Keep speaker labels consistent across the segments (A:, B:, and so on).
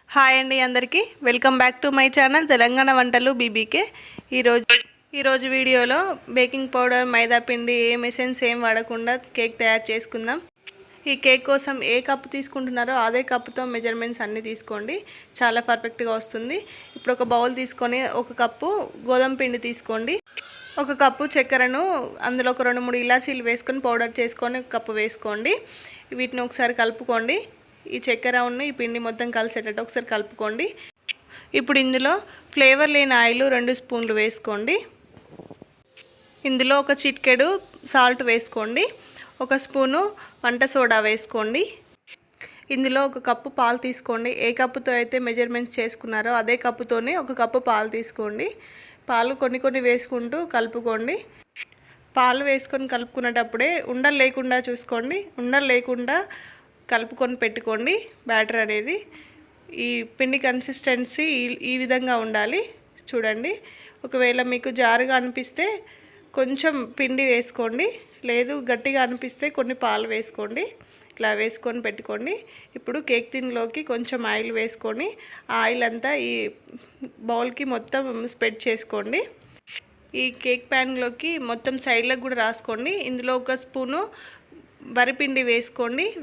A: Hi అండి అందరికీ welcome back to my channel Telangana వంటలు బీబీకే. ఈరోజు వీడియోలో బేకింగ్ పౌడర్, మైదా పిండి, ఏం ఎసెన్స్ ఏం వాడకుండా కేక్ తయారు చేసుకుందాం. ఈ కేక్ కోసం ఏ కప్పు తీసుకుంటున్నారో అదే కప్పుతో మెజర్మెంట్స్ అన్నీ తీసుకోండి, చాలా పర్ఫెక్ట్గా వస్తుంది. ఇప్పుడు ఒక బౌల్ తీసుకొని ఒక కప్పు గోధుమ పిండి తీసుకోండి. ఒక కప్పు చక్కెరను అందులో ఒక 2-3 ఇలాచీలు వేసుకొని పౌడర్ చేసుకొని ఒక కప్పు వేసుకోండి. వీటిని ఒకసారి కలుపుకోండి. ఈ చక్కెర ఉన్న ఈ పిండి మొత్తం కలిసేటట్టు ఒకసారి కలుపుకోండి. ఇప్పుడు ఇందులో ఫ్లేవర్ లేని ఆయిల్ 2 స్పూన్లు వేసుకోండి. ఇందులో ఒక చిటికెడు సాల్ట్ వేసుకోండి. 1 స్పూను వంట సోడా వేసుకోండి. ఇందులో 1 కప్పు పాలు తీసుకోండి. ఏ కప్పుతో అయితే మెజర్మెంట్స్ చేసుకున్నారో అదే కప్పుతోనే 1 కప్పు పాలు తీసుకోండి. పాలు కొన్ని వేసుకుంటూ కలుపుకోండి. పాలు వేసుకొని కలుపుకునేటప్పుడే ఉండలు లేకుండా చూసుకోండి. ఉండలు లేకుండా కలుపుకొని పెట్టుకోండి. బ్యాటర్ అనేది ఈ పిండి కన్సిస్టెన్సీ ఈ విధంగా ఉండాలి. చూడండి, ఒకవేళ మీకు జారుగా అనిపిస్తే కొంచెం పిండి వేసుకోండి, లేదు గట్టిగా అనిపిస్తే కొన్ని పాలు వేసుకోండి. ఇలా వేసుకొని పెట్టుకోండి. ఇప్పుడు కేక్ టిన్లోకి కొంచెం ఆయిల్ వేసుకొని ఆయిల్ అంతా ఈ బౌల్కి మొత్తం స్ప్రెడ్ చేసుకోండి. ఈ కేక్ ప్యాన్లోకి మొత్తం సైడ్లకు కూడా రాసుకోండి. ఇందులో 1 స్పూను వరిపిండి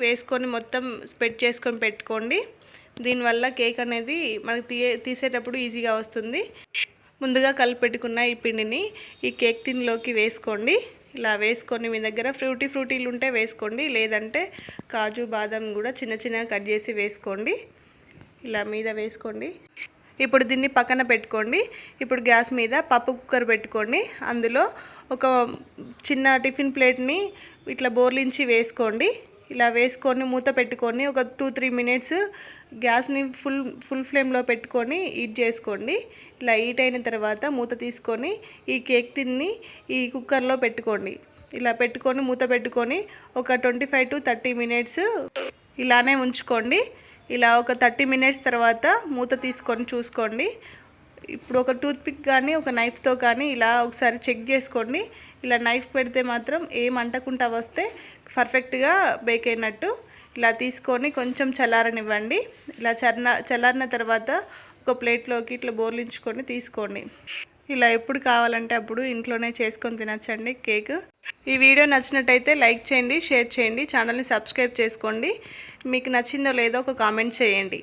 A: వేసుకొని మొత్తం స్ప్రెడ్ చేసుకొని పెట్టుకోండి. దీనివల్ల కేక్ అనేది మనకు తీసేటప్పుడు ఈజీగా వస్తుంది. ముందుగా కలిపి పెట్టుకున్న ఈ పిండిని ఈ కేక్ టిన్లోకి వేసుకోండి. ఇలా వేసుకొని మీ దగ్గర ఫ్రూటీలు ఉంటే వేసుకోండి, లేదంటే కాజు బాదం కూడా చిన్నగా కట్ చేసి వేసుకోండి. ఇలా మీద వేసుకోండి. ఇప్పుడు దీన్ని పక్కన పెట్టుకోండి. ఇప్పుడు గ్యాస్ మీద పప్పు కుక్కర్ పెట్టుకోండి. అందులో ఒక చిన్న టిఫిన్ ప్లేట్ని ఇట్లా బోర్లించి వేసుకోండి. ఇలా వేసుకొని మూత పెట్టుకొని ఒక 2-3 మినిట్స్ గ్యాస్ని ఫుల్ ఫ్లేమ్లో పెట్టుకొని హీట్ చేసుకోండి. ఇలా హీట్ అయిన తర్వాత మూత తీసుకొని ఈ కేక్ టిన్ని ఈ కుక్కర్లో పెట్టుకోండి. ఇలా పెట్టుకొని మూత పెట్టుకొని ఒక 25 to 30 మినిట్స్ ఇలానే ఉంచుకోండి. ఇలా ఒక 30 మినిట్స్ తర్వాత మూత తీసుకొని చూసుకోండి. ఇప్పుడు ఒక టూత్పిక్ కానీ ఒక నైఫ్తో కానీ ఇలా ఒకసారి చెక్ చేసుకోండి. ఇలా నైఫ్ పెడితే మాత్రం ఏం అంటకుండా వస్తే పర్ఫెక్ట్గా బేక్ అయినట్టు. ఇలా తీసుకొని కొంచెం చల్లారనివ్వండి. ఇలా చల్లారిన తర్వాత ఒక ప్లేట్లోకి ఇట్లా బోర్లించుకొని తీసుకోండి. ఇలా ఎప్పుడు కావాలంటే అప్పుడు ఇంట్లోనే చేసుకొని తినచ్చండి కేక్. ఈ వీడియో నచ్చినట్టయితే లైక్ చేయండి, షేర్ చేయండి, ఛానల్ని సబ్స్క్రైబ్ చేసుకోండి. మీకు నచ్చిందో లేదో ఒక కామెంట్ చేయండి.